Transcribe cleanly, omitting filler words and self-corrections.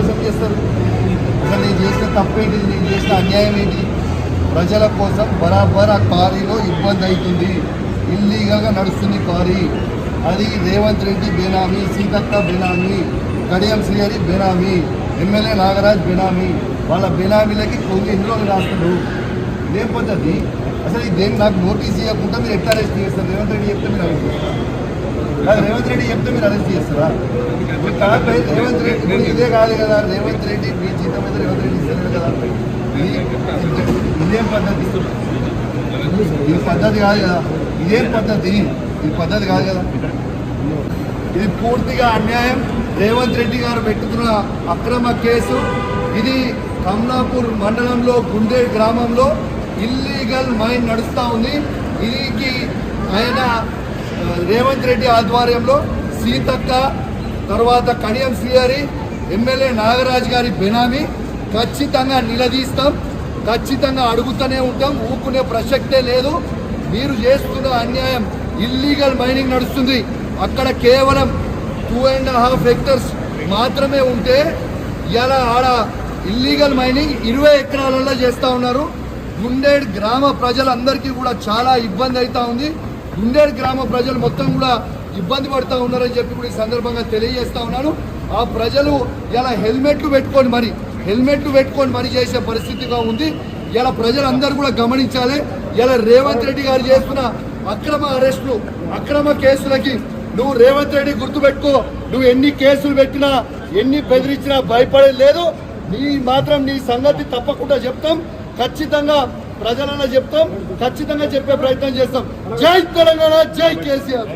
మోసం చేస్తారు? అసలు నేను చేసిన తప్పేంటి, నేను చేసిన అన్యాయం ఏంటి? ప్రజల కోసం బరాబర్ ఆ క్వారీలో ఇబ్బంది అవుతుంది, ఇల్లీగల్గా నడుస్తుంది క్వారీ. అది రేవంత్ రెడ్డి బేనామీ, సీతక్క బేనామీ, కడియం శ్రీహరి బేనామీ, ఎమ్మెల్యే నాగరాజ్ బేనామీ. వాళ్ళ బేనామీలకి కొన్ని ఎన్ని రోజులు రాస్తాడు? ఇదేం పద్ధతి? అసలు ఇదేం నాకు నోటీస్ ఇవ్వకుండా మీరు ఎట్లా అరెస్ట్ చేస్తారు? రేవంత్ రెడ్డి చెప్తే మీరు అరెస్ట్ చేస్తారు? రేవంత్ రెడ్డి చెప్తే మీరు అరెస్ట్ చేస్తారా? రేవంత్ రెడ్డి ఇదే కాదు కదా, రేవంత్ రెడ్డి మీ జీతం మీద రేవంత్ రెడ్డి ఇస్తలేదు కదా. ఇదేం పద్ధతి? ఇది పద్ధతి కాదు కదా. ఇదేం పద్ధతి? ఇది పద్ధతి కాదు కదా. ఇది పూర్తిగా అన్యాయం. రేవంత్ రెడ్డి గారు పెట్టుతున్న అక్రమ కేసు ఇది. కమలాపూర్ మండలంలో గుండే గ్రామంలో ఇల్లీగల్ మైన్ నడుస్తూ ఉంది. ఇది ఆయన రేవంత్ రెడ్డి ఆధ్వర్యంలో సీతక్క, తర్వాత కడియం శ్రీహరి, ఎమ్మెల్యే నాగరాజ్ గారి బెనామీ. ఖచ్చితంగా నిలదీస్తాం, ఖచ్చితంగా అడుగుతూనే ఉంటాం, ఊపుకునే ప్రసక్తే లేదు. మీరు చేస్తున్న అన్యాయం. ఇల్లీగల్ మైనింగ్ నడుస్తుంది అక్కడ. కేవలం 2.5 హెక్టర్స్ మాత్రమే ఉంటే ఇలా ఆడ ఇల్లీగల్ మైనింగ్ 20 ఎకరాలలో చేస్తూ ఉన్నారు. గుండేడ్ గ్రామ ప్రజలందరికీ కూడా చాలా ఇబ్బంది అవుతూ ఉంది. గుండేడ్ గ్రామ ప్రజలు మొత్తం కూడా ఇబ్బంది పడుతూ ఉన్నారని చెప్పి కూడా ఈ సందర్భంగా తెలియజేస్తూ ఉన్నాను. ఆ ప్రజలు ఇలా హెల్మెట్లు పెట్టుకొని మరి చేసే పరిస్థితిగా ఉంది. ఇలా ప్రజలందరూ కూడా గమనించాలి. ఇలా రేవంత్ రెడ్డి గారు చేస్తున్న అక్రమ అరెస్టులు, అక్రమ కేసులకి నువ్వు రేవంత్ రెడ్డి గుర్తుపెట్టుకో. నువ్వు ఎన్ని కేసులు పెట్టినా, ఎన్ని బెదిరించినా భయపడేది లేదు. నీ సంగతి తప్పకుండా చెప్తాం. ఖచ్చితంగా ప్రజలన్నా చెప్తాం, ఖచ్చితంగా చెప్పే ప్రయత్నం చేస్తాం. జై తెలంగాణ, జై కేసీఆర్.